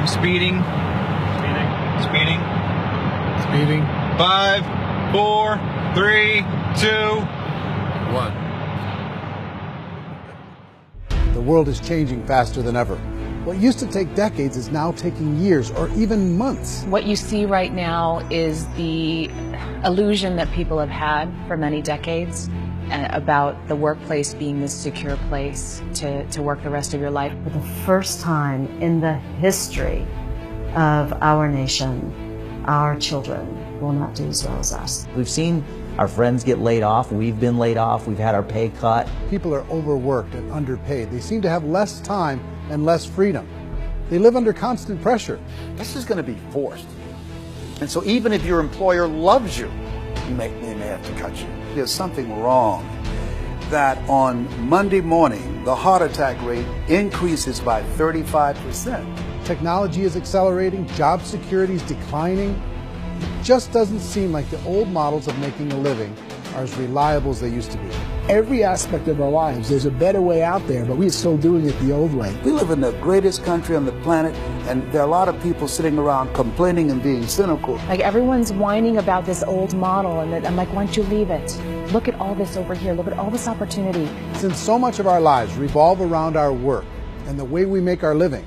Speeding. Speeding. Speeding. 5, 4, 3, 2, 1. The world is changing faster than ever. What used to take decades is now taking years or even months. What you see right now is the illusion that people have had for many decades about the workplace being this secure place to work the rest of your life. For the first time in the history of our nation, our children will not do as well as us. We've seen our friends get laid off, we've been laid off, we've had our pay cut. People are overworked and underpaid. They seem to have less time and less freedom. They live under constant pressure. This is going to be forced. And so even if your employer loves you, they may have to cut you. There's something wrong that on Monday morning, the heart attack rate increases by 35%. Technology is accelerating, job security is declining. It just doesn't seem like the old models of making a living are as reliable as they used to be. Every aspect of our lives, there's a better way out there, but we're still doing it the old way. We live in the greatest country on the planet, and there are a lot of people sitting around complaining and being cynical. Like everyone's whining about this old model, and I'm like, why don't you leave it? Look at all this over here. Look at all this opportunity. Since so much of our lives revolve around our work and the way we make our living,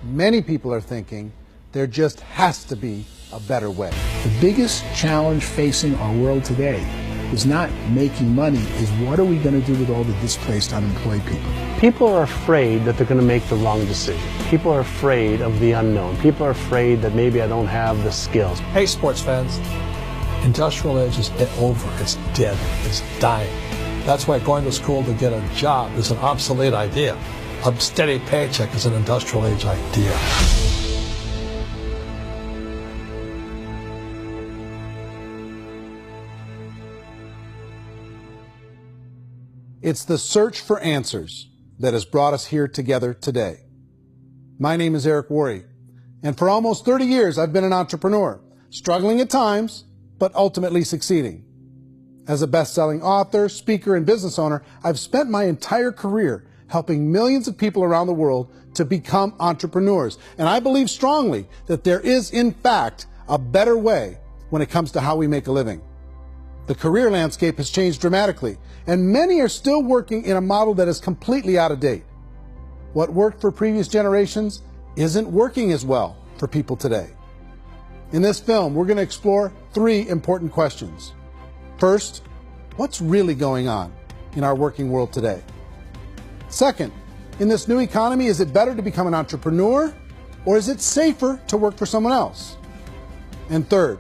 many people are thinking there just has to be a better way. The biggest challenge facing our world today is not making money, is what are we going to do with all the displaced, unemployed people? People are afraid that they're going to make the wrong decision. People are afraid of the unknown. People are afraid that maybe I don't have the skills. Hey, sports fans, industrial age is over. It's dead. It's dying. That's why going to school to get a job is an obsolete idea. A steady paycheck is an industrial age idea. It's the search for answers that has brought us here together today. My name is Eric Worre, and for almost 30 years I've been an entrepreneur, struggling at times, but ultimately succeeding. As a best-selling author, speaker, and business owner, I've spent my entire career helping millions of people around the world to become entrepreneurs. And I believe strongly that there is, in fact, a better way when it comes to how we make a living. The career landscape has changed dramatically, and many are still working in a model that is completely out of date. What worked for previous generations isn't working as well for people today. In this film, we're going to explore 3 important questions. First, what's really going on in our working world today? Second, in this new economy, is it better to become an entrepreneur, or is it safer to work for someone else? And third,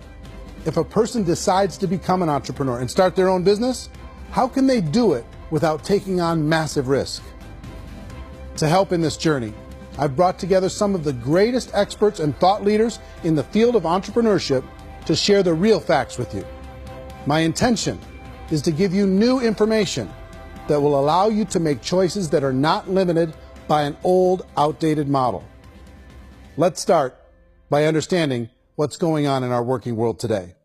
if a person decides to become an entrepreneur and start their own business, how can they do it without taking on massive risk? To help in this journey, I've brought together some of the greatest experts and thought leaders in the field of entrepreneurship to share the real facts with you. My intention is to give you new information that will allow you to make choices that are not limited by an old, outdated model. Let's start by understanding what's going on in our working world today.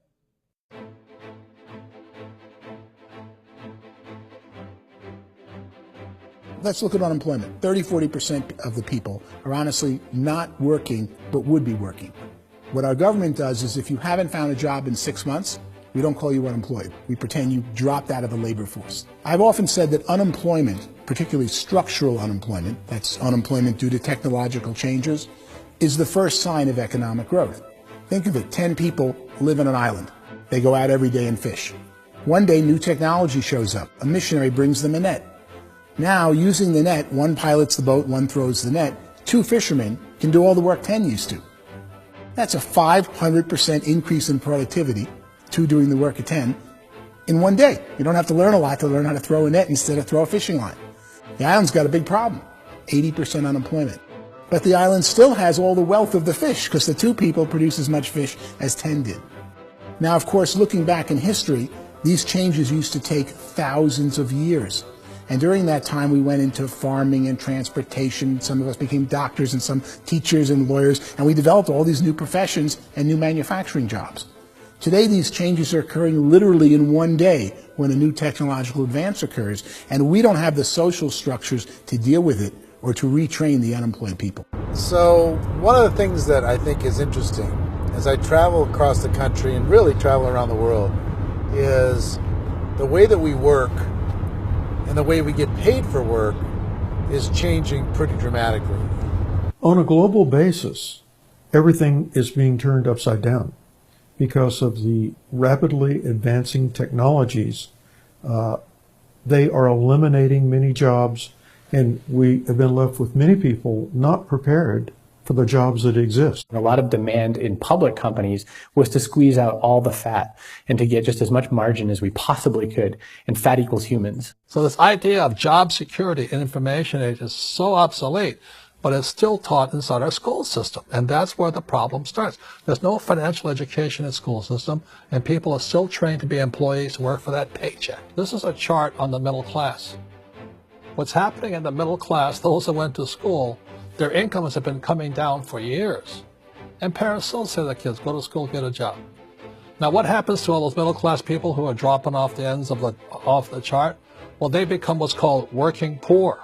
Let's look at unemployment. 30–40% of the people are honestly not working, but would be working. What our government does is if you haven't found a job in 6 months, we don't call you unemployed. We pretend you dropped out of the labor force. I've often said that unemployment, particularly structural unemployment, that's unemployment due to technological changes, is the first sign of economic growth. Think of it, 10 people live on an island. They go out every day and fish. One day, new technology shows up. A missionary brings them a net. Now, using the net, one pilots the boat, one throws the net. 2 fishermen can do all the work 10 used to. That's a 500% increase in productivity, 2 doing the work of 10, in one day. You don't have to learn a lot to learn how to throw a net instead of throw a fishing line. The island's got a big problem, 80% unemployment. But the island still has all the wealth of the fish because the 2 people produce as much fish as 10 did. Now, of course, looking back in history, these changes used to take thousands of years. And during that time, we went into farming and transportation. Some of us became doctors and some teachers and lawyers, and we developed all these new professions and new manufacturing jobs. Today, these changes are occurring literally in one day when a new technological advance occurs, and we don't have the social structures to deal with it or to retrain the unemployed people. So one of the things that I think is interesting as I travel across the country and really travel around the world is the way that we work and the way we get paid for work is changing pretty dramatically. On a global basis, everything is being turned upside down because of the rapidly advancing technologies. They are eliminating many jobs, and we have been left with many people not prepared for the jobs that exist. A lot of demand in public companies was to squeeze out all the fat and to get just as much margin as we possibly could, and fat equals humans. So this idea of job security in information age is so obsolete, but it's still taught inside our school system, and that's where the problem starts. There's no financial education in the school system, and people are still trained to be employees to work for that paycheck. This is a chart on the middle class. What's happening in the middle class, those that went to school, their incomes have been coming down for years. And parents still say to their kids, go to school, get a job. Now what happens to all those middle class people who are dropping off the ends of the chart? Well, they become what's called working poor.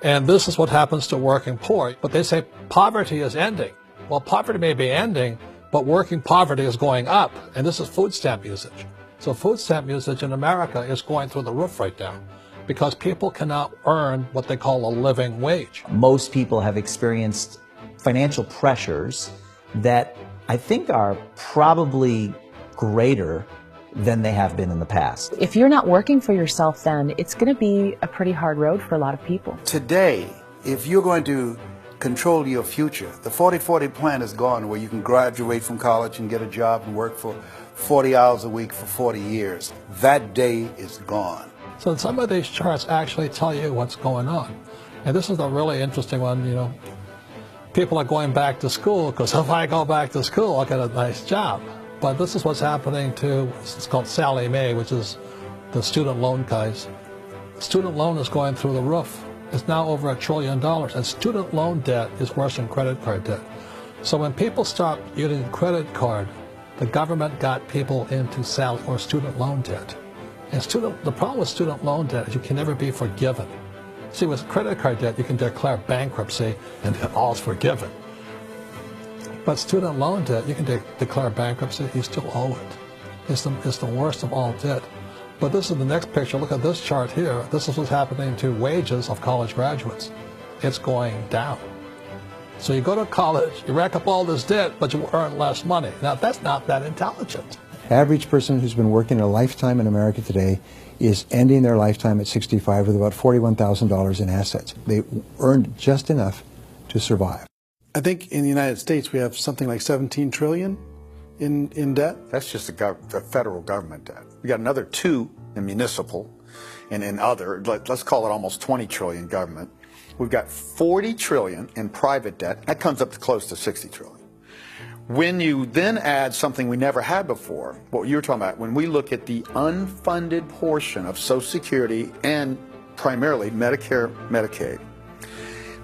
And this is what happens to working poor. But they say poverty is ending. Well, poverty may be ending, but working poverty is going up. And this is food stamp usage. So food stamp usage in America is going through the roof right now, because people cannot earn what they call a living wage. Most people have experienced financial pressures that I think are probably greater than they have been in the past. If you're not working for yourself, then it's going to be a pretty hard road for a lot of people. Today, if you're going to control your future, the 40-40 plan is gone, where you can graduate from college and get a job and work for 40 hours a week for 40 years. That day is gone. So some of these charts actually tell you what's going on. And this is a really interesting one, you know. People are going back to school because if I go back to school, I'll get a nice job. But this is what's happening to, it's called Sallie Mae, which is the student loan guys. Student loan is going through the roof. It's now over $1 trillion, and student loan debt is worse than credit card debt. So when people stopped using credit card, the government got people into student loan debt. And the problem with student loan debt is you can never be forgiven. See, with credit card debt, you can declare bankruptcy and all's forgiven. But student loan debt, you can declare bankruptcy, you still owe it. It's the worst of all debt. But this is the next picture. Look at this chart here. This is what's happening to wages of college graduates. It's going down. So you go to college, you rack up all this debt, but you earn less money. Now, that's not that intelligent. Average person who's been working a lifetime in America today is ending their lifetime at 65 with about $41,000 in assets. They earned just enough to survive. I think in the United States we have something like 17 trillion in debt. That's just the federal government debt. We got another 2 in municipal and in other, let's call it almost 20 trillion government. We've got 40 trillion in private debt. That comes up to close to 60 trillion. When you then add something we never had before, what you were talking about, when we look at the unfunded portion of Social Security and primarily Medicare, Medicaid,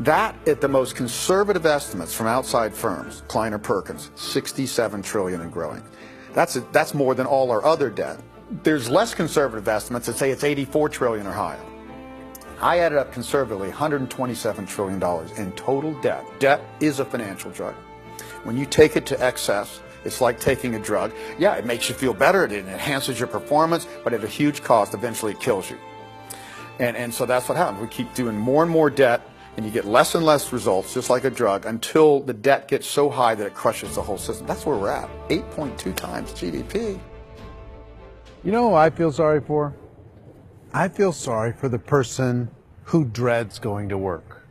that at the most conservative estimates from outside firms, Kleiner Perkins, 67 trillion and growing. That's more than all our other debt. There's less conservative estimates that say it's 84 trillion or higher. I added up conservatively $127 trillion in total debt. Debt is a financial drug. When you take it to excess, it's like taking a drug. Yeah, it makes you feel better, it enhances your performance, but at a huge cost, eventually it kills you. And so that's what happens. We keep doing more and more debt, and you get less and less results, just like a drug, until the debt gets so high that it crushes the whole system. That's where we're at, 8.2 times GDP. You know who I feel sorry for? I feel sorry for the person who dreads going to work,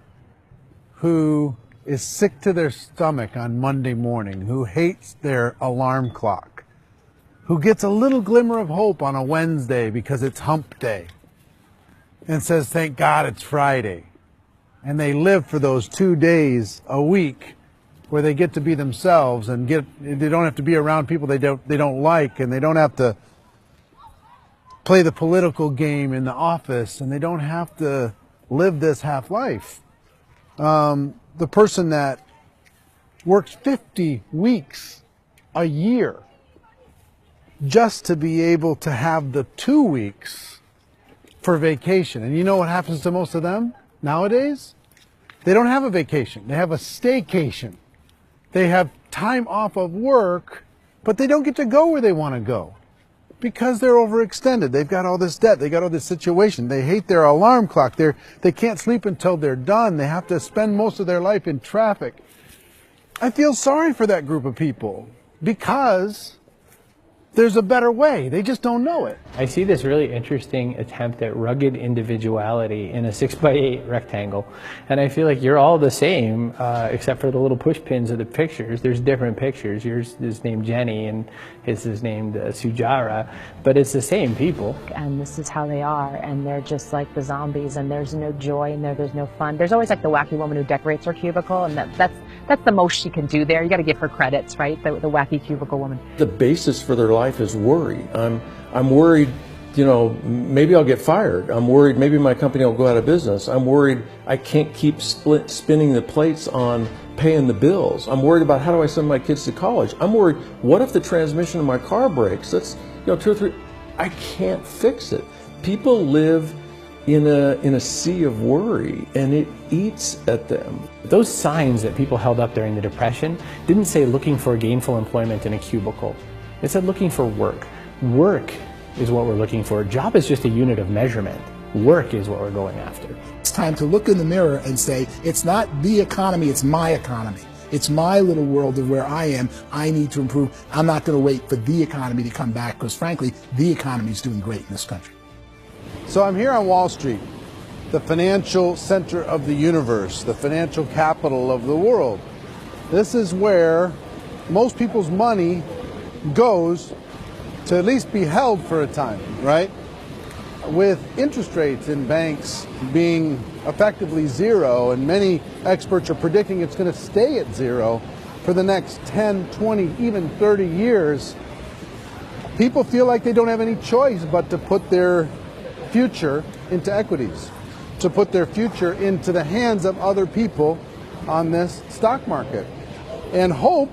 who is sick to their stomach on Monday morning, who hates their alarm clock, who gets a little glimmer of hope on a Wednesday because it's hump day and says, thank God it's Friday. And they live for those 2 days a week where they get to be themselves and they don't have to be around people they don't like, and they don't have to play the political game in the office, and they don't have to live this half life. The person that works 50 weeks a year just to be able to have the 2 weeks for vacation. And you know what happens to most of them nowadays? They don't have a vacation. They have a staycation. They have time off of work, but they don't get to go where they want to go because they're overextended. They've got all this debt. They got all this situation. They hate their alarm clock. They can't sleep until they're done. They have to spend most of their life in traffic. I feel sorry for that group of people because there's a better way. They just don't know it. I see this really interesting attempt at rugged individuality in a 6x8 rectangle. And I feel like you're all the same, except for the little push pins of the pictures. There's different pictures. Yours is named Jenny and his is named Sujara, but it's the same people. And this is how they are, and they're just like the zombies, and there's no joy in there, there's no fun. There's always like the wacky woman who decorates her cubicle, and that's the most she can do there. You got to give her credits, right? The wacky cubicle woman. The basis for their life is worry. I'm worried, you know, maybe I'll get fired. I'm worried maybe my company will go out of business. I'm worried I can't keep spinning the plates on paying the bills. I'm worried about how do I send my kids to college. I'm worried, what if the transmission of my car breaks? That's, you know, 2 or 3, I can't fix it. People live in a sea of worry, and it eats at them. Those signs that people held up during the Depression didn't say looking for gainful employment in a cubicle. It said looking for work. Work is what we're looking for. Job is just a unit of measurement. Work is what we're going after. It's time to look in the mirror and say, it's not the economy, it's my economy. It's my little world of where I am. I need to improve. I'm not going to wait for the economy to come back because, frankly, the economy is doing great in this country. So I'm here on Wall Street, the financial center of the universe, the financial capital of the world. This is where most people's money goes to at least be held for a time, right? With interest rates in banks being effectively zero, and many experts are predicting it's going to stay at zero for the next 10, 20, even 30 years, people feel like they don't have any choice but to put their future into equities, to put their future into the hands of other people on this stock market, and hope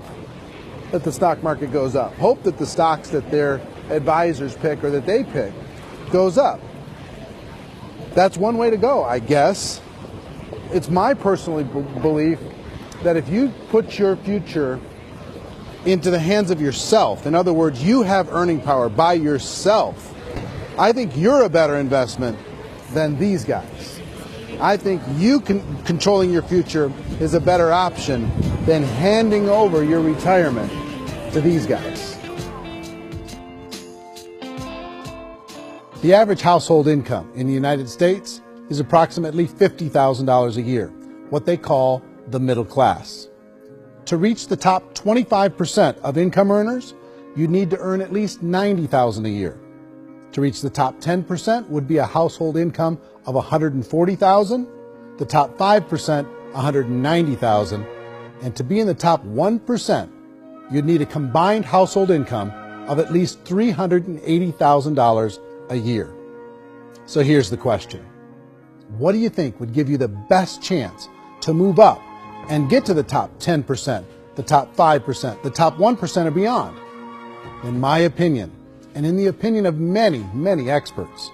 that the stock market goes up, hope that the stocks that their advisors pick or that they pick goes up. That's one way to go, I guess. It's my personal belief that if you put your future into the hands of yourself, in other words, you have earning power by yourself, I think you're a better investment than these guys. I think you controlling your future is a better option than handing over your retirement to these guys. The average household income in the United States is approximately $50,000 a year, what they call the middle class. To reach the top 25% of income earners, you'd need to earn at least $90,000 a year. To reach the top 10% would be a household income of $140,000, the top 5%, $190,000, and to be in the top 1%, you'd need a combined household income of at least $380,000 a year. So here's the question. What do you think would give you the best chance to move up and get to the top 10%, the top 5%, the top 1% or beyond? In my opinion, and in the opinion of many, many experts,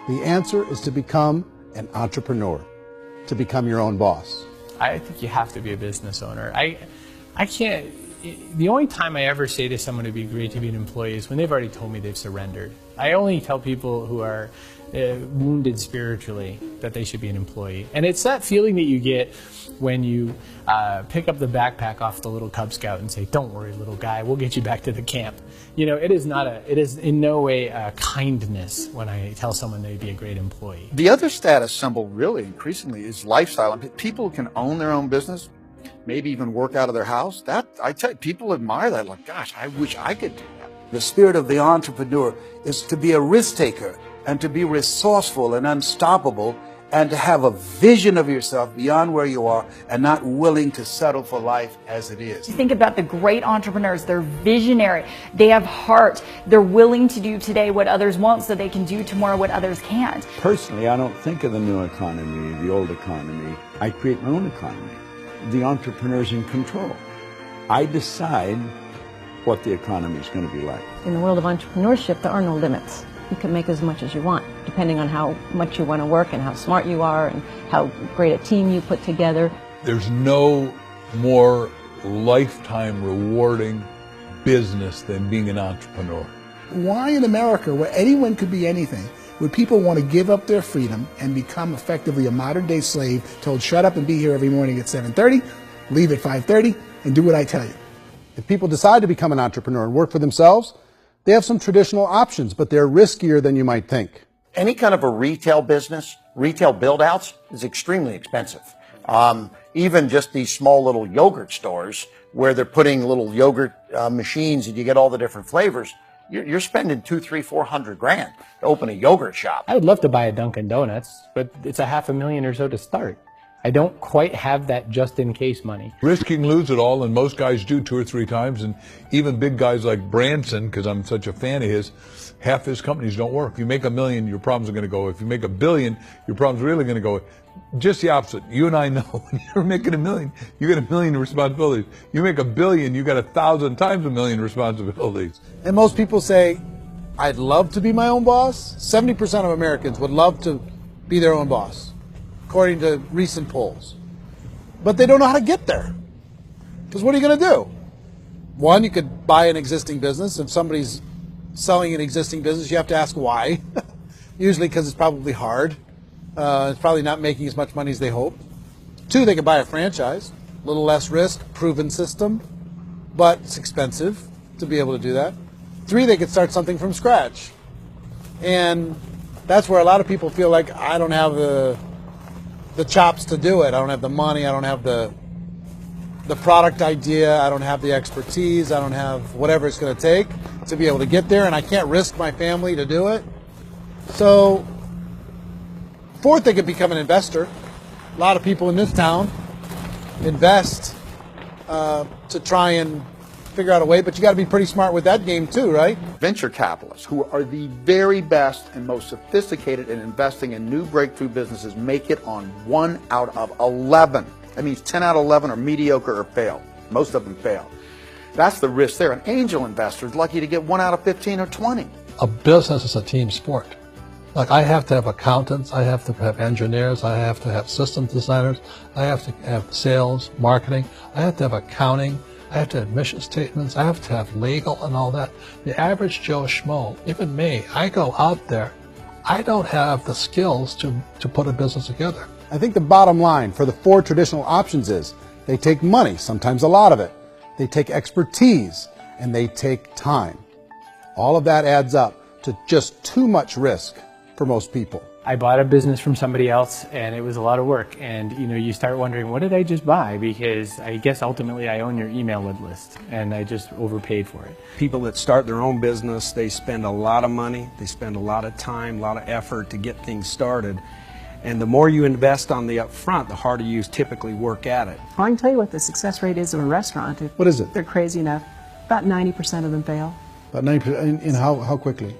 the answer is to become an entrepreneur, to become your own boss. I think you have to be a business owner. I can't, the only time I ever say to someone it'd be great to be an employee is when they've already told me they've surrendered. I only tell people who are wounded spiritually that they should be an employee. And it's that feeling that you get when you pick up the backpack off the little Cub Scout and say, "Don't worry, little guy, we'll get you back to the camp." You know, it is in no way a kindness when I tell someone they'd be a great employee. The other status symbol really increasingly is lifestyle. And people can own their own business, maybe even work out of their house. That, I tell you, people admire that. Like, gosh, I wish I could do that. The spirit of the entrepreneur is to be a risk taker and to be resourceful and unstoppable and to have a vision of yourself beyond where you are and not willing to settle for life as it is. Think about the great entrepreneurs. They're visionary. They have heart. They're willing to do today what others won't so they can do tomorrow what others can't. Personally, I don't think of the new economy, the old economy. I create my own economy. The entrepreneur's in control. I decide what the economy is going to be like. In the world of entrepreneurship, there are no limits. You can make as much as you want, depending on how much you want to work and how smart you are and how great a team you put together. There's no more lifetime rewarding business than being an entrepreneur. Why in America, where anyone could be anything, would people want to give up their freedom and become effectively a modern-day slave, told shut up and be here every morning at 7:30, leave at 5:30, and do what I tell you? If people decide to become an entrepreneur and work for themselves, they have some traditional options, but they're riskier than you might think. Any kind of a retail business, retail build-outs, is extremely expensive. Even just these small little yogurt stores where they're putting little yogurt machines and you get all the different flavors, you're spending $200,000, $300,000, $400,000 to open a yogurt shop. I would love to buy a Dunkin' Donuts, but it's $500,000 or so to start. I don't quite have that just-in-case money. Risk you can lose it all, and most guys do 2 or 3 times, and even big guys like Branson, because I'm such a fan of his, half his companies don't work. If you make $1 million, your problems are going to go. If you make $1 billion, your problems are really going to go. Just the opposite. You and I know when you're making $1 million, you get $1 million responsibilities. You make $1 billion, you got 1,000 times $1 million responsibilities. And most people say, I'd love to be my own boss. 70% of Americans would love to be their own boss, according to recent polls. But they don't know how to get there. Because what are you going to do? One, you could buy an existing business. If somebody's selling an existing business, you have to ask why. Usually because it's probably hard. It's probably not making as much money as they hope. 2, they could buy a franchise. A little less risk, proven system, but it's expensive to be able to do that. 3, they could start something from scratch. And that's where a lot of people feel like, I don't have the chops to do it. I don't have the money. I don't have the product idea. I don't have the expertise. I don't have whatever it's going to take to be able to get there, and I can't risk my family to do it. So 4th, they could become an investor. A lot of people in this town invest to try and figure out a way, but you got to be pretty smart with that game too, right? Venture capitalists, who are the very best and most sophisticated in investing in new breakthrough businesses, make it on 1 out of 11. That means 10 out of 11 are mediocre or fail. Most of them fail. That's the risk there. An angel investor is lucky to get 1 out of 15 or 20. A business is a team sport. Like, I have to have accountants, I have to have engineers, I have to have system designers, I have to have sales, marketing, I have to have accounting, I have to have mission statements, I have to have legal and all that. The average Joe Schmo, even me, I go out there, I don't have the skills to put a business together. I think the bottom line for the 4 traditional options is they take money, sometimes a lot of it. They take expertise, and they take time. All of that adds up to just too much risk for most people. I bought a business from somebody else, and it was a lot of work. And you start wondering, what did I just buy? Because I guess ultimately I own your email list, and I just overpaid for it. People that start their own business, they spend a lot of money, they spend a lot of time, a lot of effort to get things started. And the more you invest on the upfront, the harder you typically work at it. I can tell you what the success rate is of a restaurant. What is it? They're crazy enough. About 90% of them fail. About 90%. In how quickly?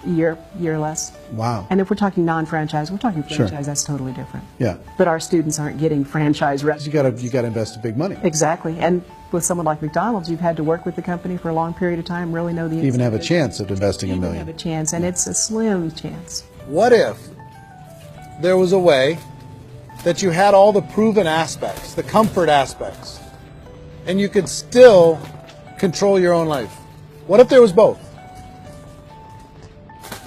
Year less. Wow. And if we're talking non-franchise, we're talking franchise, Sure. That's totally different. Yeah. But our students aren't getting franchise restaurants. You gotta invest big money. Exactly. And with someone like McDonald's, you've had to work with the company for a long period of time, really know the Even have a chance of investing $1 million. have a chance, and it's a slim chance. What if there was a way that you had all the proven aspects, the comfort aspects, and you could still control your own life? What if there was both?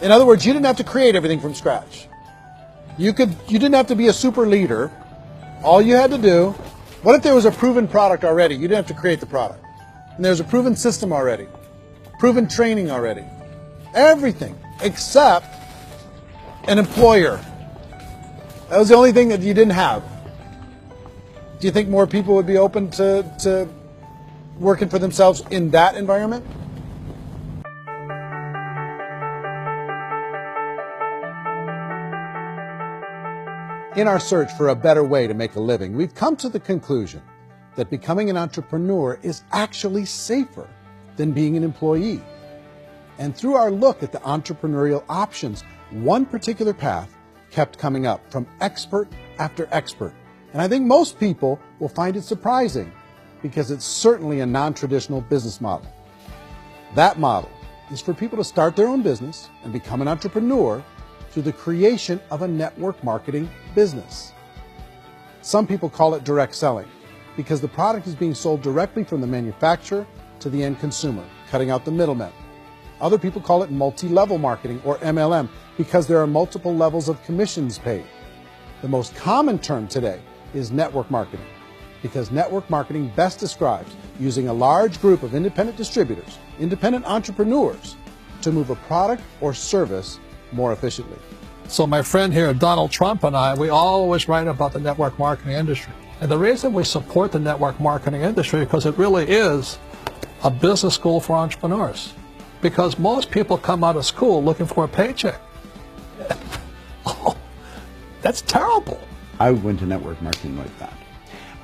In other words, you didn't have to create everything from scratch. You didn't have to be a super leader. All you had to do, what if there was a proven product already? You didn't have to create the product. And there's a proven system already, proven training already. Everything except an employer. That was the only thing that you didn't have. Do you think more people would be open to working for themselves in that environment? In our search for a better way to make a living, we've come to the conclusion that becoming an entrepreneur is actually safer than being an employee. And through our look at the entrepreneurial options, one particular path kept coming up from expert after expert. And I think most people will find it surprising because it's certainly a non-traditional business model. That model is for people to start their own business and become an entrepreneur through the creation of a network marketing business. Some people call it direct selling because the product is being sold directly from the manufacturer to the end consumer, cutting out the middlemen. Other people call it multi-level marketing, or MLM, because there are multiple levels of commissions paid. The most common term today is network marketing, because network marketing best describes using a large group of independent distributors, independent entrepreneurs, to move a product or service more efficiently. So my friend here, Donald Trump, and I, we always write about the network marketing industry. And the reason we support the network marketing industry is because it really is a business school for entrepreneurs. Because most people come out of school looking for a paycheck. Oh, that's terrible. I went to network marketing like that.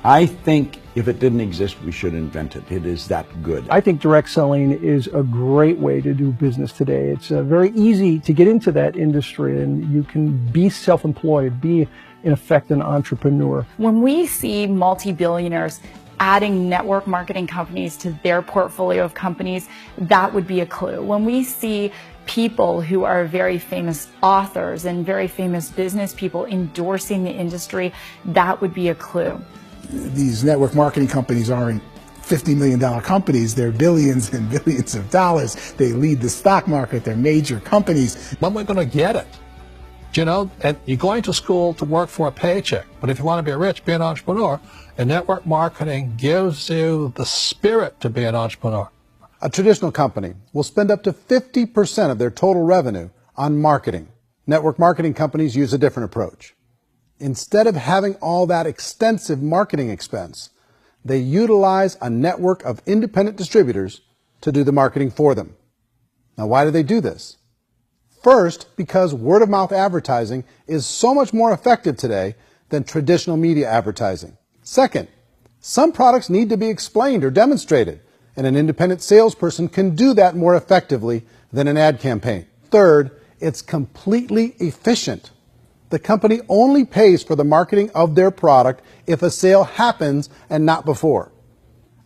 I think if it didn't exist, we should invent it. It is that good. I think direct selling is a great way to do business today. It's very easy to get into that industry, and you can be self-employed, be, in effect, an entrepreneur. When we see multi-billionaires adding network marketing companies to their portfolio of companies, that would be a clue. When we see people who are very famous authors and very famous business people endorsing the industry, that would be a clue. These network marketing companies aren't $50 million companies. They're billions and billions of dollars. They lead the stock market. They're major companies. When we're going to get it? You know, and you're going to school to work for a paycheck. But if you want to be rich, be an entrepreneur. And network marketing gives you the spirit to be an entrepreneur. A traditional company will spend up to 50% of their total revenue on marketing. Network marketing companies use a different approach. Instead of having all that extensive marketing expense, they utilize a network of independent distributors to do the marketing for them. Now, why do they do this? First, because word-of-mouth advertising is so much more effective today than traditional media advertising. Second, some products need to be explained or demonstrated, and an independent salesperson can do that more effectively than an ad campaign. Third, it's completely efficient. The company only pays for the marketing of their product if a sale happens and not before.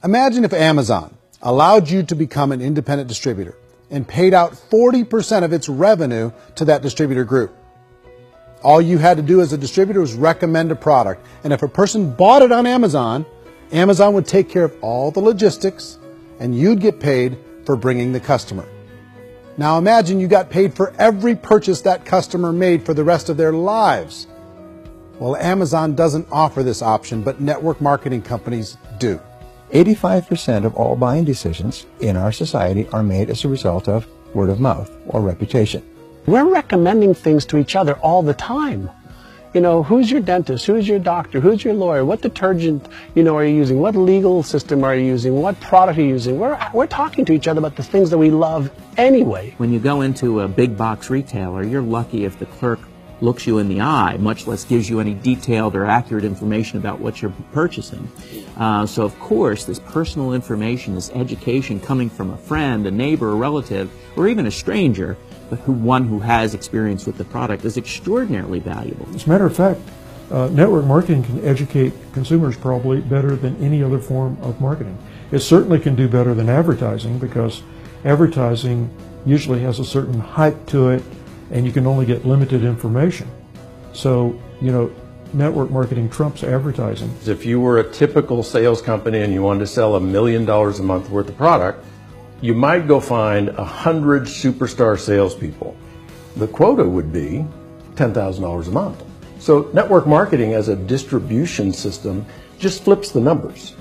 Imagine if Amazon allowed you to become an independent distributor and paid out 40% of its revenue to that distributor group. All you had to do as a distributor was recommend a product, and if a person bought it on Amazon, Amazon would take care of all the logistics, and you'd get paid for bringing the customer. Now imagine you got paid for every purchase that customer made for the rest of their lives. Well, Amazon doesn't offer this option, but network marketing companies do. 85% of all buying decisions in our society are made as a result of word of mouth or reputation. We're recommending things to each other all the time. You know, who's your dentist? Who's your doctor? Who's your lawyer? What detergent, are you using? What legal system are you using? What product are you using? We're talking to each other about the things that we love anyway. When you go into a big box retailer, you're lucky if the clerk looks you in the eye, much less gives you any detailed or accurate information about what you're purchasing. So of course, this personal information, this education coming from a friend, a neighbor, a relative, or even a stranger, but one who has experience with the product is extraordinarily valuable. As a matter of fact, network marketing can educate consumers probably better than any other form of marketing. It certainly can do better than advertising, because advertising usually has a certain hype to it and you can only get limited information. So, network marketing trumps advertising. If you were a typical sales company and you wanted to sell $1 million a month worth of product, you might go find 100 superstar salespeople. The quota would be $10,000 a month. So network marketing as a distribution system just flips the numbers.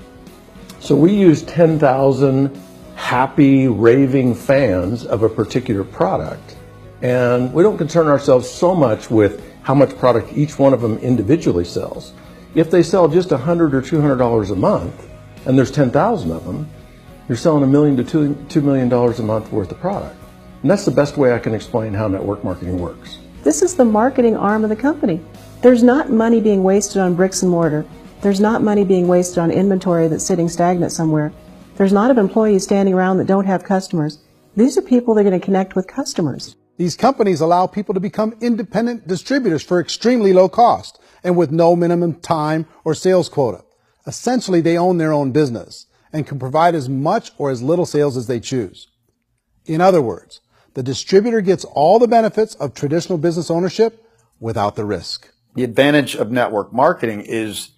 So we use 10,000 happy, raving fans of a particular product, and we don't concern ourselves so much with how much product each one of them individually sells. If they sell just $100 or $200 a month, and there's 10,000 of them, you're selling $1 million to $2 million a month worth of product. And that's the best way I can explain how network marketing works. This is the marketing arm of the company. There's not money being wasted on bricks and mortar. There's not money being wasted on inventory that's sitting stagnant somewhere. There's not of employees standing around that don't have customers. These are people that are going to connect with customers. These companies allow people to become independent distributors for extremely low cost and with no minimum time or sales quota. Essentially, they own their own business and can provide as much or as little sales as they choose. In other words, the distributor gets all the benefits of traditional business ownership without the risk. The advantage of network marketing is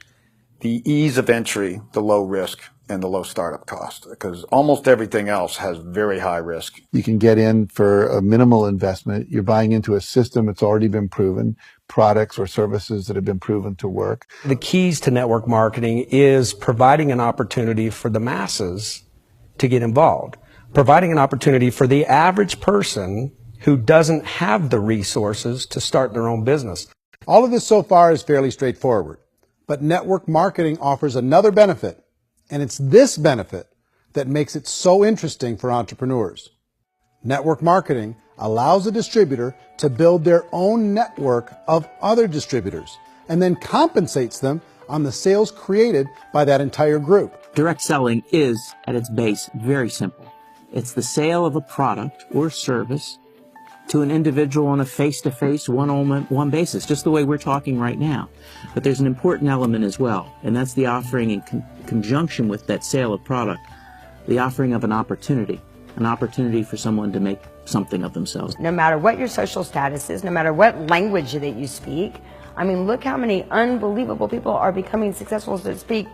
the ease of entry, the low risk, and the low startup cost, because almost everything else has very high risk. You can get in for a minimal investment. You're buying into a system that's already been proven, products or services that have been proven to work. The keys to network marketing is providing an opportunity for the masses to get involved, providing an opportunity for the average person who doesn't have the resources to start their own business. All of this so far is fairly straightforward, but network marketing offers another benefit, and it's this benefit that makes it so interesting for entrepreneurs. Network marketing allows a distributor to build their own network of other distributors and then compensates them on the sales created by that entire group. Direct selling is, at its base, very simple. It's the sale of a product or service to an individual on a face-to-face, one-on-one basis, just the way we're talking right now. But there's an important element as well, and that's the offering in conjunction with that sale of product, the offering of an opportunity for someone to make something of themselves. No matter what your social status is, no matter what language that you speak, I mean, look how many unbelievable people are becoming successful to speak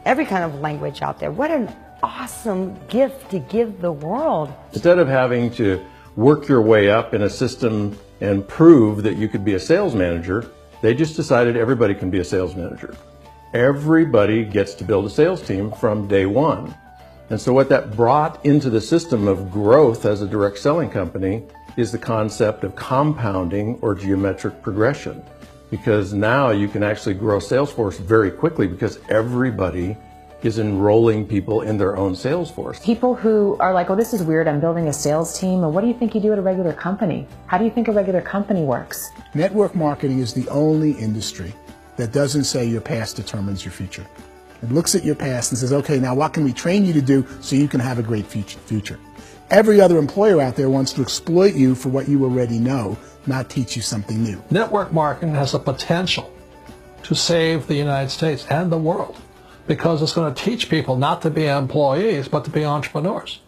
every kind of language out there. What an awesome gift to give the world. Instead of having to work your way up in a system and prove that you could be a sales manager, they just decided everybody can be a sales manager. Everybody gets to build a sales team from day one. And so what that brought into the system of growth as a direct selling company is the concept of compounding or geometric progression. Because now you can actually grow sales force very quickly because everybody is enrolling people in their own sales force. People who are like, oh, this is weird, I'm building a sales team. And what do you think you do at a regular company? How do you think a regular company works? Network marketing is the only industry that doesn't say your past determines your future. It looks at your past and says, okay, now what can we train you to do so you can have a great future? Every other employer out there wants to exploit you for what you already know, not teach you something new. Network marketing has the potential to save the United States and the world, because it's going to teach people not to be employees, but to be entrepreneurs.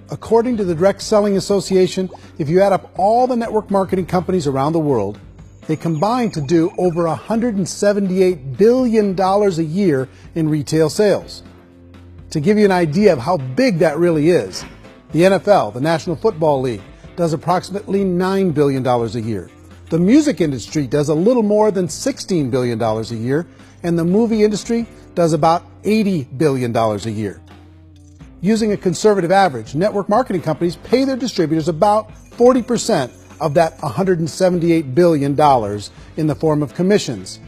According to the Direct Selling Association, if you add up all the network marketing companies around the world, they combine to do over $178 billion a year in retail sales. To give you an idea of how big that really is, the NFL, the National Football League, does approximately $9 billion a year. The music industry does a little more than $16 billion a year, and the movie industry does about $80 billion a year. Using a conservative average, network marketing companies pay their distributors about 40% of that $178 billion in the form of commissions,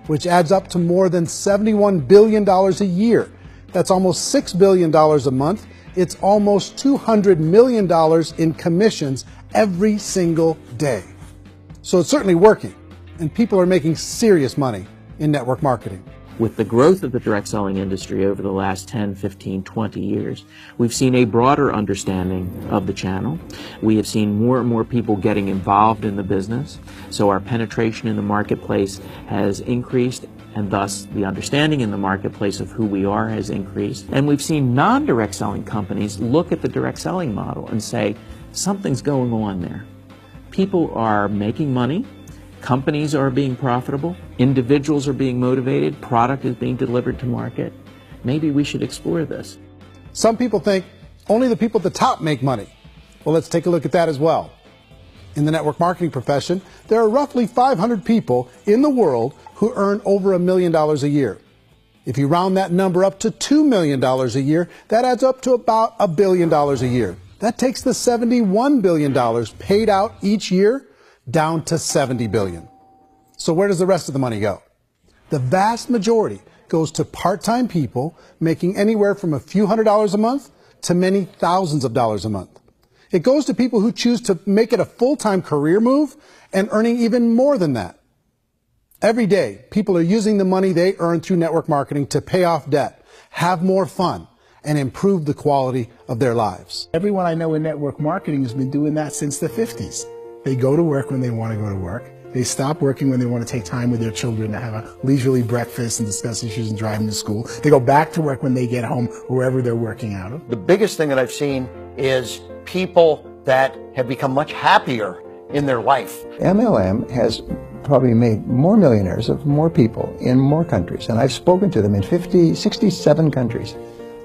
which adds up to more than $71 billion a year. That's almost $6 billion a month. It's almost $200 million in commissions every single day. So it's certainly working, and people are making serious money in network marketing. With the growth of the direct selling industry over the last 10, 15, 20 years, we've seen a broader understanding of the channel. We have seen more and more people getting involved in the business, so our penetration in the marketplace has increased, and thus the understanding in the marketplace of who we are has increased. And we've seen non-direct selling companies look at the direct selling model and say, something's going on there. People are making money. Companies are being profitable, individuals are being motivated, product is being delivered to market. Maybe we should explore this. Some people think only the people at the top make money. Well, let's take a look at that as well. In the network marketing profession, there are roughly 500 people in the world who earn over $1 million a year. If you round that number up to $2 million a year, that adds up to about $1 billion a year. That takes the $71 billion paid out each year down to $70 billion. So where does the rest of the money go? The vast majority goes to part-time people making anywhere from a few $100s a month to many thousands of dollars a month. It goes to people who choose to make it a full-time career move and earning even more than that. Every day, people are using the money they earn through network marketing to pay off debt, have more fun, and improve the quality of their lives. Everyone I know in network marketing has been doing that since the 50s. They go to work when they want to go to work. They stop working when they want to take time with their children to have a leisurely breakfast and discuss issues and drive them to school. They go back to work when they get home, wherever they're working out of. The biggest thing that I've seen is people that have become much happier in their life. MLM has probably made more millionaires of more people in more countries, and I've spoken to them in 67 countries,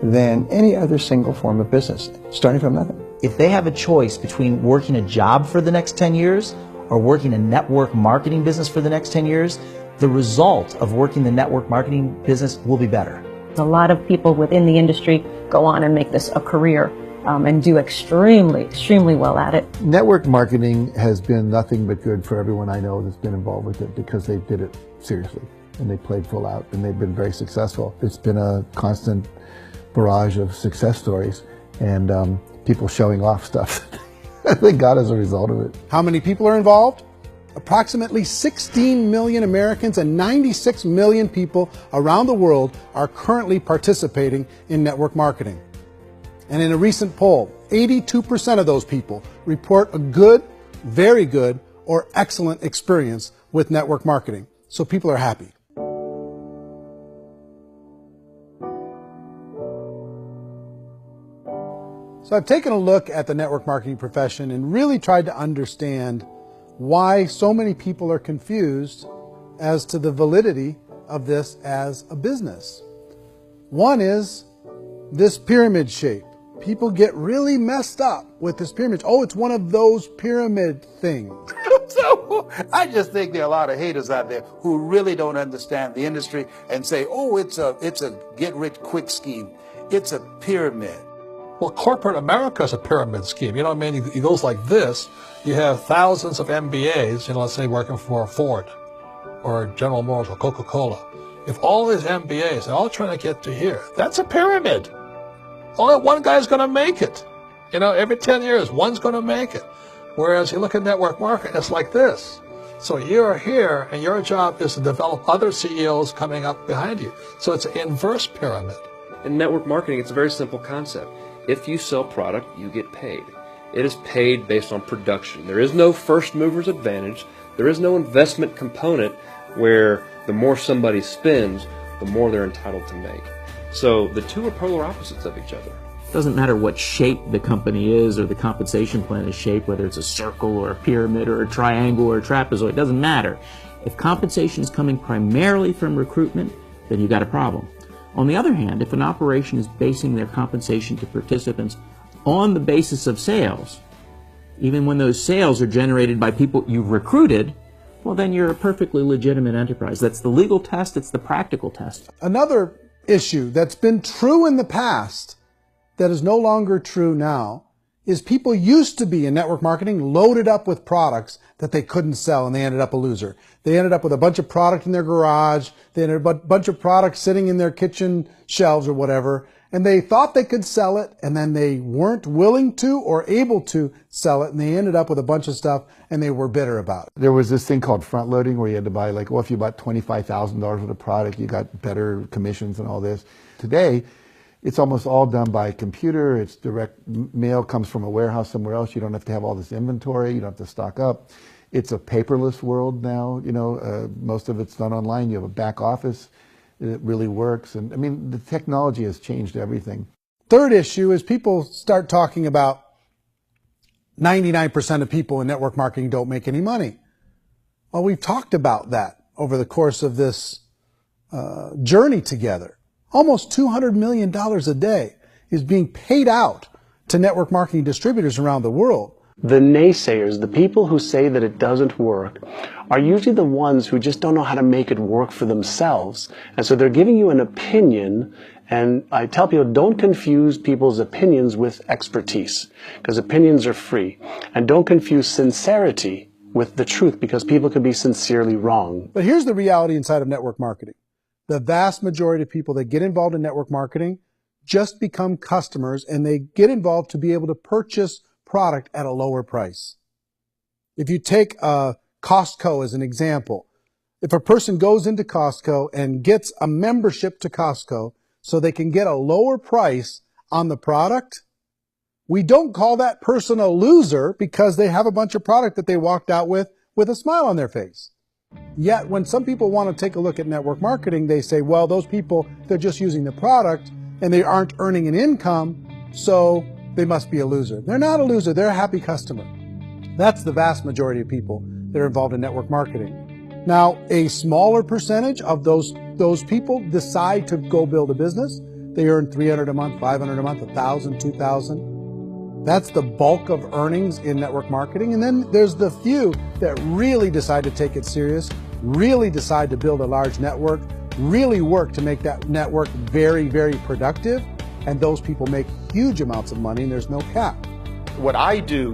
than any other single form of business, starting from nothing. If they have a choice between working a job for the next 10 years or working a network marketing business for the next 10 years, the result of working the network marketing business will be better. A lot of people within the industry go on and make this a career and do extremely well at it. Network marketing has been nothing but good for everyone I know that's been involved with it because they did it seriously and they played full out and they've been very successful. It's been a constant barrage of success stories and people showing off stuff that they got as a result of it. How many people are involved? Approximately 16 million Americans and 96 million people around the world are currently participating in network marketing. And in a recent poll, 82% of those people report a good, very good, or excellent experience with network marketing. So people are happy. So I've taken a look at the network marketing profession and really tried to understand why so many people are confused as to the validity of this as a business. One is this pyramid shape. People get really messed up with this pyramid. Oh, it's one of those pyramid things. So I just think there are a lot of haters out there who really don't understand the industry and say, oh, it's a get-rich-quick scheme. It's a pyramid. Well, corporate America is a pyramid scheme. You know what I mean? It goes like this. You have thousands of MBAs, let's say working for Ford or General Motors or Coca-Cola. If all these MBAs, they're all trying to get to here, that's a pyramid. Only one guy's going to make it. Every 10 years, one's going to make it. Whereas you look at network marketing, it's like this. So you're here, and your job is to develop other CEOs coming up behind you. So it's an inverse pyramid. In network marketing, it's a very simple concept. If you sell product, you get paid. It is paid based on production. There is no first mover's advantage. There is no investment component where the more somebody spends, the more they're entitled to make. So the two are polar opposites of each other. It doesn't matter what shape the company is or the compensation plan is shaped, whether it's a circle or a pyramid or a triangle or a trapezoid, it doesn't matter. If compensation is coming primarily from recruitment, then you've got a problem. On the other hand, if an operation is basing their compensation to participants on the basis of sales, even when those sales are generated by people you've recruited, well, then you're a perfectly legitimate enterprise. That's the legal test, it's the practical test. Another issue that's been true in the past that is no longer true now is people used to be in network marketing loaded up with products that they couldn't sell and they ended up a loser. They ended up with a bunch of product in their garage, they ended up with a bunch of products sitting in their kitchen shelves or whatever, and they thought they could sell it and then they weren't willing to or able to sell it and they ended up with a bunch of stuff and they were bitter about it. There was this thing called front loading where you had to buy if you bought $25,000 worth of product, you got better commissions and all this. Today, it's almost all done by computer. It's direct mail comes from a warehouse somewhere else. You don't have to have all this inventory. You don't have to stock up. It's a paperless world now. Most of it's done online. You have a back office. It really works. And I mean, the technology has changed everything. Third issue is people start talking about 99% of people in network marketing don't make any money. Well, we've talked about that over the course of this journey together. Almost $200 million a day is being paid out to network marketing distributors around the world. The naysayers, the people who say that it doesn't work, are usually the ones who just don't know how to make it work for themselves. And so they're giving you an opinion, and I tell people, don't confuse people's opinions with expertise, because opinions are free. And don't confuse sincerity with the truth, because people can be sincerely wrong. But here's the reality inside of network marketing. The vast majority of people that get involved in network marketing just become customers and they get involved to be able to purchase product at a lower price. If you take Costco as an example, if a person goes into Costco and gets a membership to Costco so they can get a lower price on the product, we don't call that person a loser because they have a bunch of product that they walked out with a smile on their face. Yet when some people want to take a look at network marketing, they say, well, those people, they're just using the product and they aren't earning an income, so they must be a loser. They're not a loser, they're a happy customer. That's the vast majority of people that are involved in network marketing. Now, a smaller percentage of those people decide to go build a business. They earn $300 a month, $500 a month, $1,000, $2,000. That's the bulk of earnings in network marketing. And then there's the few that really decide to take it serious, really decide to build a large network, really work to make that network very, very productive. And those people make huge amounts of money and there's no cap. What I do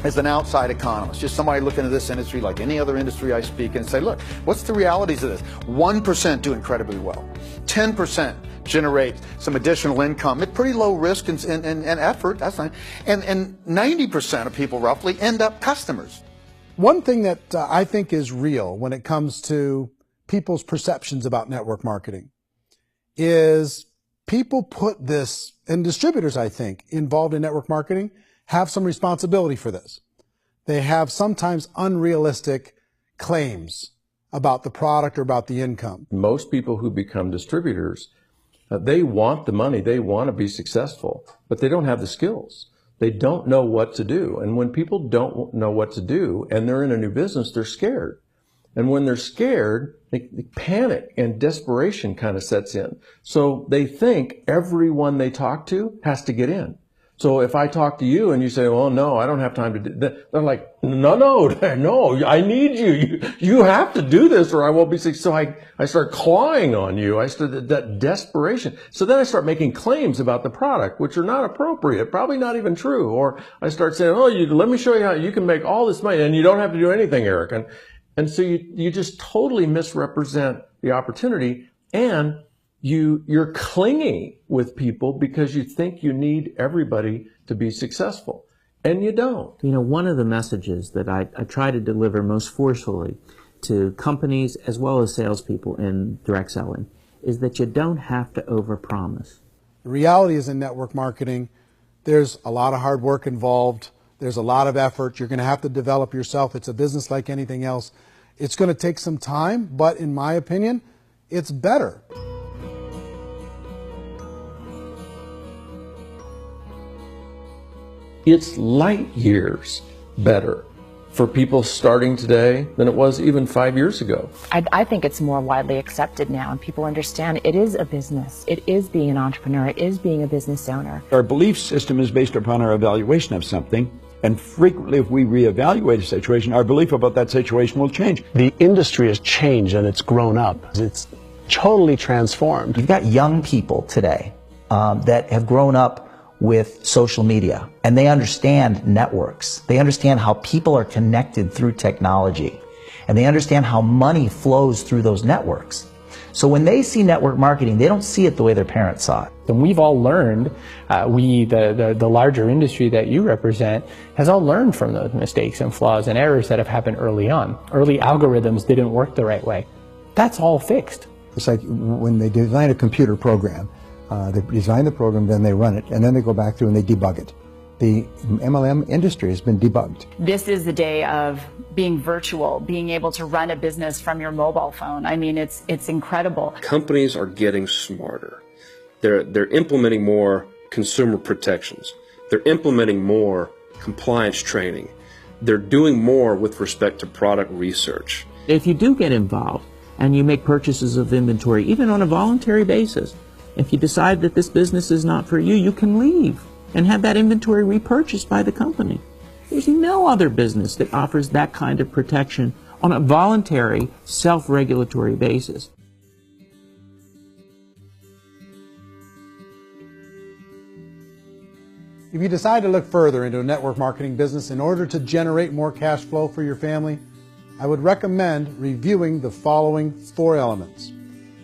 as an outside economist, just somebody looking at this industry like any other industry I speak and say, look, what's the realities of this? 1% do incredibly well. 10% generate some additional income at pretty low risk and effort. That's fine. And 90% of people roughly end up customers. One thing that I think is real when it comes to people's perceptions about network marketing is people put this, and distributors, I think, involved in network marketing have some responsibility for this. They have sometimes unrealistic claims about the product or about the income. Most people who become distributors, they want the money, they want to be successful, but they don't have the skills. They don't know what to do. And when people don't know what to do and they're in a new business, they're scared. And when they're scared, they panic and desperation kind of sets in. So they think everyone they talk to has to get in. So if I talk to you and you say, well, no, I don't have time to do that, they're like, no, I need you. You have to do this or I won't be successful. So I start clawing on you. I start that desperation. So then I start making claims about the product, which are not appropriate, probably not even true. Or I start saying, oh, let me show you how you can make all this money and you don't have to do anything, Eric. And so you just totally misrepresent the opportunity, and you're clingy with people because you think you need everybody to be successful, and you don't. You know, one of the messages that I try to deliver most forcefully to companies as well as salespeople in direct selling is that you don't have to overpromise. The reality is in network marketing, there's a lot of hard work involved. There's a lot of effort. You're going to have to develop yourself. It's a business like anything else. It's going to take some time, but in my opinion, it's better. It's light years better for people starting today than it was even 5 years ago. I think it's more widely accepted now, and people understand it is a business. It is being an entrepreneur. It is being a business owner. Our belief system is based upon our evaluation of something, and frequently if we reevaluate a situation, our belief about that situation will change. The industry has changed and it's grown up. It's totally transformed. You've got young people today that have grown up with social media, and they understand networks. They understand how people are connected through technology, and they understand how money flows through those networks. So when they see network marketing, they don't see it the way their parents saw it. And we've all learned, the larger industry that you represent, has all learned from those mistakes and flaws and errors that have happened early on. Early algorithms didn't work the right way. That's all fixed. It's like when they design a computer program, they design the program, then they run it, and then they go back through and they debug it. The MLM industry has been debugged. This is the day of being virtual, being able to run a business from your mobile phone. I mean, it's incredible. Companies are getting smarter. They're implementing more consumer protections. They're implementing more compliance training. They're doing more with respect to product research. If you do get involved and you make purchases of inventory, even on a voluntary basis, if you decide that this business is not for you, you can leave and have that inventory repurchased by the company. There's no other business that offers that kind of protection on a voluntary, self-regulatory basis. If you decide to look further into a network marketing business in order to generate more cash flow for your family, I would recommend reviewing the following 4 elements.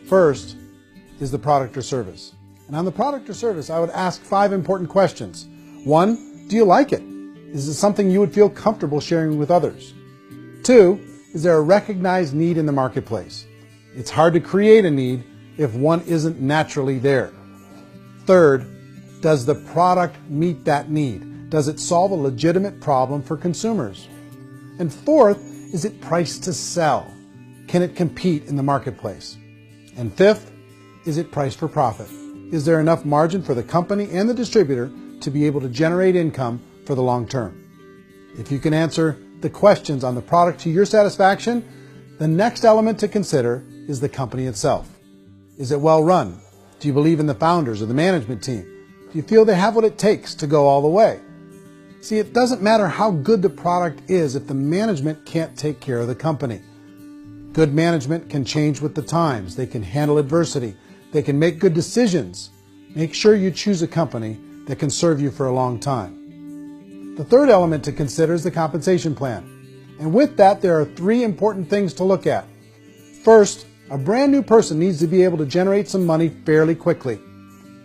First is the product or service. And on the product or service, I would ask 5 important questions. 1, do you like it? Is it something you would feel comfortable sharing with others? 2, is there a recognized need in the marketplace? It's hard to create a need if one isn't naturally there. 3rd, does the product meet that need? Does it solve a legitimate problem for consumers? And 4th, is it priced to sell? Can it compete in the marketplace? And 5th, is it priced for profit? Is there enough margin for the company and the distributor to be able to generate income for the long term? If you can answer the questions on the product to your satisfaction, the next element to consider is the company itself. Is it well run? Do you believe in the founders or the management team? Do you feel they have what it takes to go all the way? See, it doesn't matter how good the product is if the management can't take care of the company. Good management can change with the times. They can handle adversity. They can make good decisions. Make sure you choose a company that can serve you for a long time. The third element to consider is the compensation plan. And with that, there are 3 important things to look at. First, a brand new person needs to be able to generate some money fairly quickly.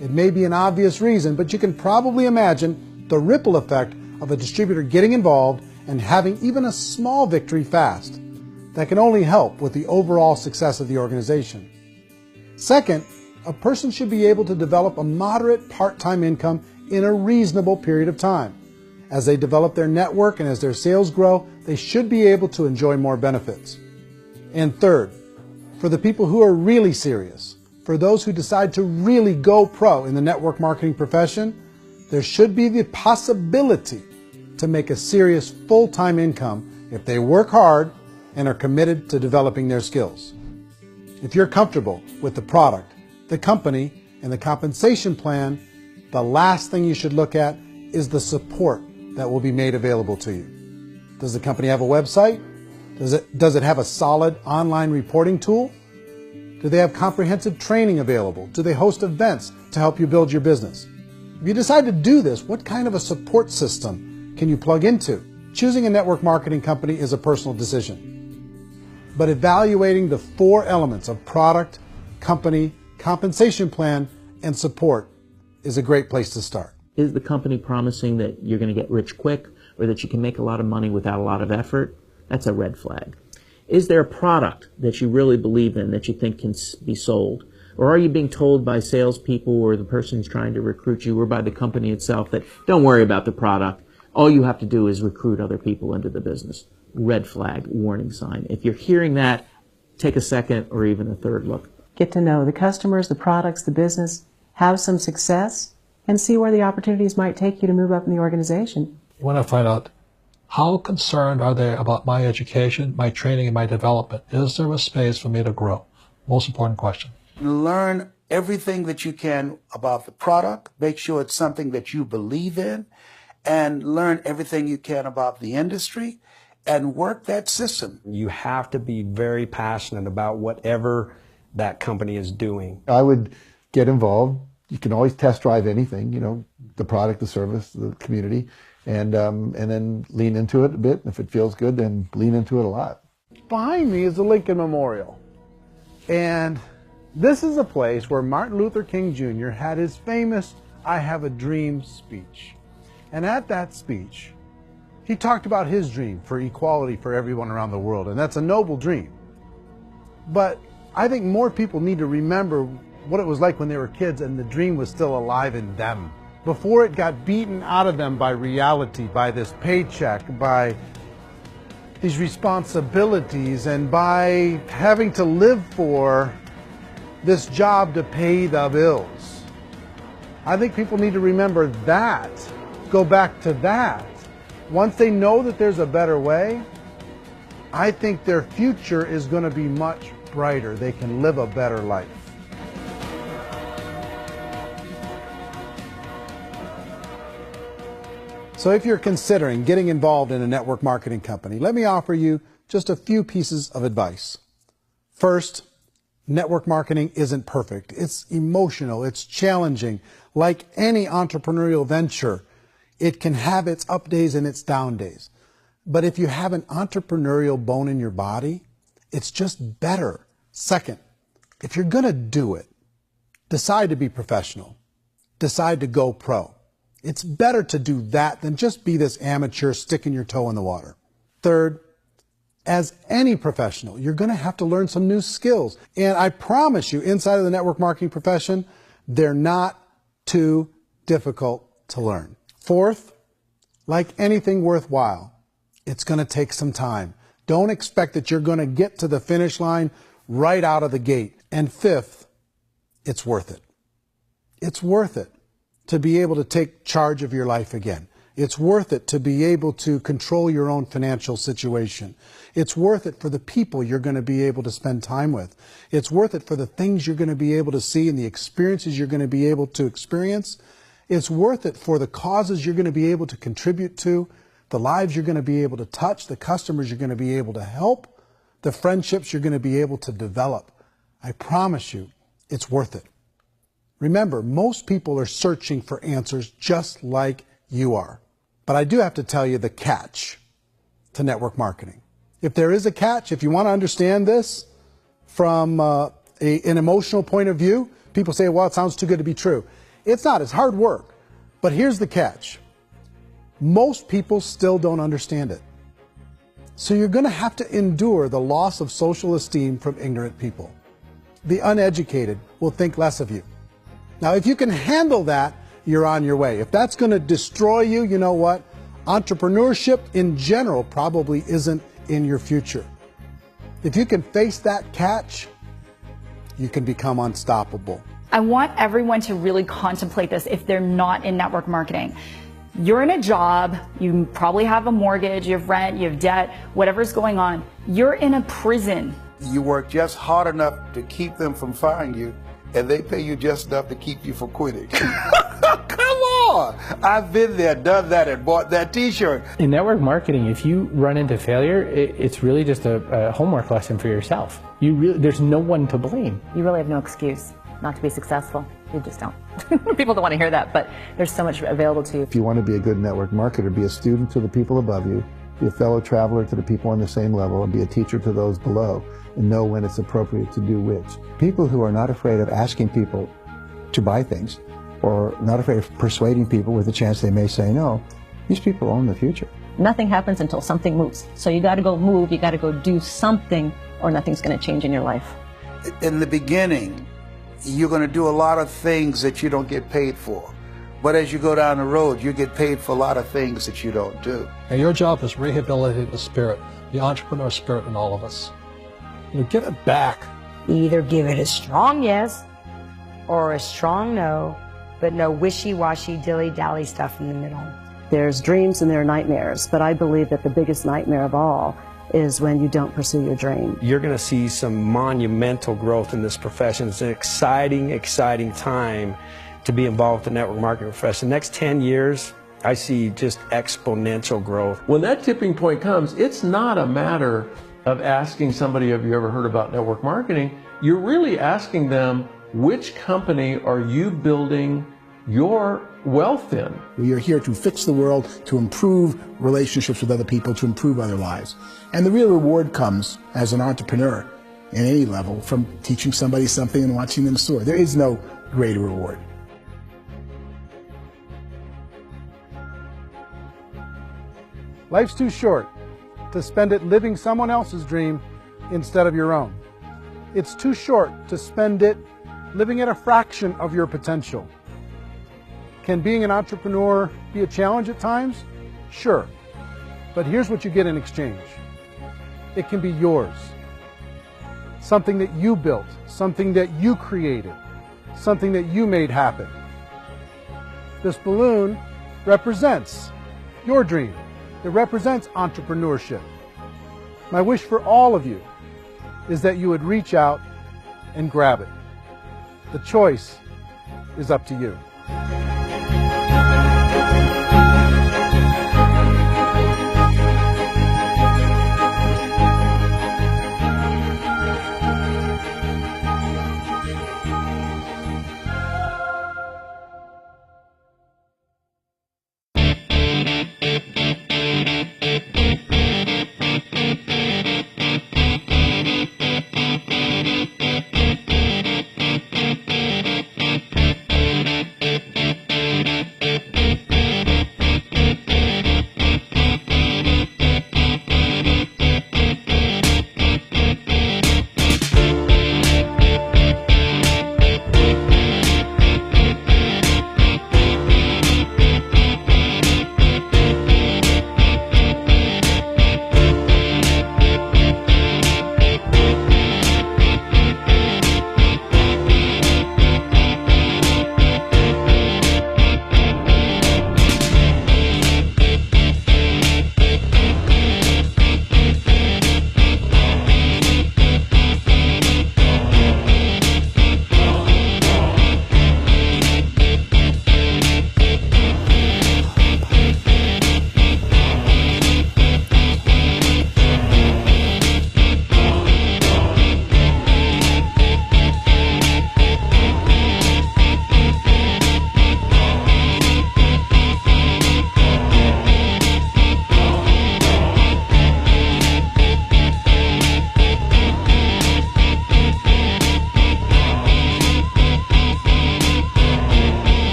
It may be an obvious reason, but you can probably imagine the ripple effect of a distributor getting involved and having even a small victory fast. That can only help with the overall success of the organization. Second, a person should be able to develop a moderate part-time income in a reasonable period of time. As they develop their network and as their sales grow, they should be able to enjoy more benefits. And third, for the people who are really serious, for those who decide to really go pro in the network marketing profession, there should be the possibility to make a serious full-time income if they work hard and are committed to developing their skills. If you're comfortable with the product, the company, and the compensation plan, the last thing you should look at is the support that will be made available to you. Does the company have a website? Does it have a solid online reporting tool? Do they have comprehensive training available? Do they host events to help you build your business? If you decide to do this, what kind of a support system can you plug into? Choosing a network marketing company is a personal decision. But evaluating the 4 elements of product, company, compensation plan, and support is a great place to start. Is the company promising that you're going to get rich quick or that you can make a lot of money without a lot of effort? That's a red flag. Is there a product that you really believe in that you think can be sold? Or are you being told by salespeople or the person who's trying to recruit you or by the company itself that don't worry about the product, all you have to do is recruit other people into the business? Red flag, warning sign. If you're hearing that, take a second or even a third look. Get to know the customers, the products, the business, have some success, and see where the opportunities might take you to move up in the organization. You want to find out how concerned are they about my education, my training, and my development? Is there a space for me to grow? Most important question. Learn everything that you can about the product. Make sure it's something that you believe in, and learn everything you can about the industry and work that system. You have to be very passionate about whatever that company is doing. I would get involved. You can always test drive anything, you know, the product, the service, the community, and then lean into it a bit. If it feels good, then lean into it a lot. Behind me is the Lincoln Memorial. And this is a place where Martin Luther King Jr. had his famous "I Have a Dream" speech. And at that speech, he talked about his dream for equality for everyone around the world, and that's a noble dream. But I think more people need to remember what it was like when they were kids and the dream was still alive in them. Before it got beaten out of them by reality, by this paycheck, by these responsibilities, and by having to live for this job to pay the bills. I think people need to remember that, go back to that. Once they know that there's a better way, I think their future is going to be much brighter. They can live a better life. So if you're considering getting involved in a network marketing company, let me offer you just a few pieces of advice. First, network marketing isn't perfect. It's emotional, it's challenging. Like any entrepreneurial venture, it can have its up days and its down days. But if you have an entrepreneurial bone in your body, it's just better. Second, if you're going to do it, decide to be professional. Decide to go pro. It's better to do that than just be this amateur sticking your toe in the water. Third, as any professional, you're going to have to learn some new skills. And I promise you, inside of the network marketing profession, they're not too difficult to learn. Fourth, like anything worthwhile, it's going to take some time. Don't expect that you're going to get to the finish line right out of the gate. And fifth, it's worth it. It's worth it to be able to take charge of your life again. It's worth it to be able to control your own financial situation. It's worth it for the people you're going to be able to spend time with. It's worth it for the things you're going to be able to see and the experiences you're going to be able to experience. It's worth it for the causes you're going to be able to contribute to, the lives you're going to be able to touch, the customers you're going to be able to help, the friendships you're going to be able to develop. I promise you, it's worth it. Remember, most people are searching for answers just like you are. But I do have to tell you the catch to network marketing. If there is a catch, if you want to understand this from an emotional point of view, people say, well, it sounds too good to be true. It's not. It's hard work. But here's the catch. Most people still don't understand it. So you're going to have to endure the loss of social esteem from ignorant people. The uneducated will think less of you. Now, if you can handle that, you're on your way. If that's going to destroy you, you know what? Entrepreneurship in general probably isn't in your future. If you can face that catch, you can become unstoppable. I want everyone to really contemplate this if they're not in network marketing. You're in a job, you probably have a mortgage, you have rent, you have debt, whatever's going on. You're in a prison. You work just hard enough to keep them from firing you, and they pay you just enough to keep you from quitting. Come on! I've been there, done that, and bought that t-shirt. In network marketing, if you run into failure, it's really just a homework lesson for yourself. There's no one to blame. You really have no excuse not to be successful. You just don't. People don't want to hear that, but there's so much available to you. If you want to be a good network marketer, be a student to the people above you, be a fellow traveler to the people on the same level, and be a teacher to those below, and know when it's appropriate to do which. People who are not afraid of asking people to buy things, or not afraid of persuading people with a chance they may say no, these people own the future. Nothing happens until something moves. So you got to go move, you got to go do something, or nothing's going to change in your life. In the beginning, you're going to do a lot of things that you don't get paid for. But as you go down the road, you get paid for a lot of things that you don't do. And your job is rehabilitate the spirit, the entrepreneur spirit in all of us. You know, give it back. Either give it a strong yes or a strong no, but no wishy-washy, dilly-dally stuff in the middle. There's dreams and there are nightmares, but I believe that the biggest nightmare of all is when you don't pursue your dream. You're going to see some monumental growth in this profession. It's an exciting, exciting time to be involved with the network marketing profession. The next 10 years, I see just exponential growth. When that tipping point comes, it's not a matter of asking somebody, have you ever heard about network marketing? You're really asking them, which company are you building your wealth in? We are here to fix the world, to improve relationships with other people, to improve other lives. And the real reward comes as an entrepreneur at any level from teaching somebody something and watching them soar. There is no greater reward. Life's too short to spend it living someone else's dream instead of your own. It's too short to spend it living at a fraction of your potential. Can being an entrepreneur be a challenge at times? Sure. But here's what you get in exchange. It can be yours. Something that you built, something that you created, something that you made happen. This balloon represents your dream. It represents entrepreneurship. My wish for all of you is that you would reach out and grab it. The choice is up to you.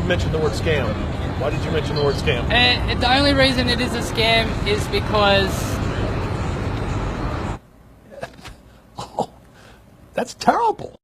mention the word scam? Why did you mention the word scam? The only reason it is a scam is because... That's terrible.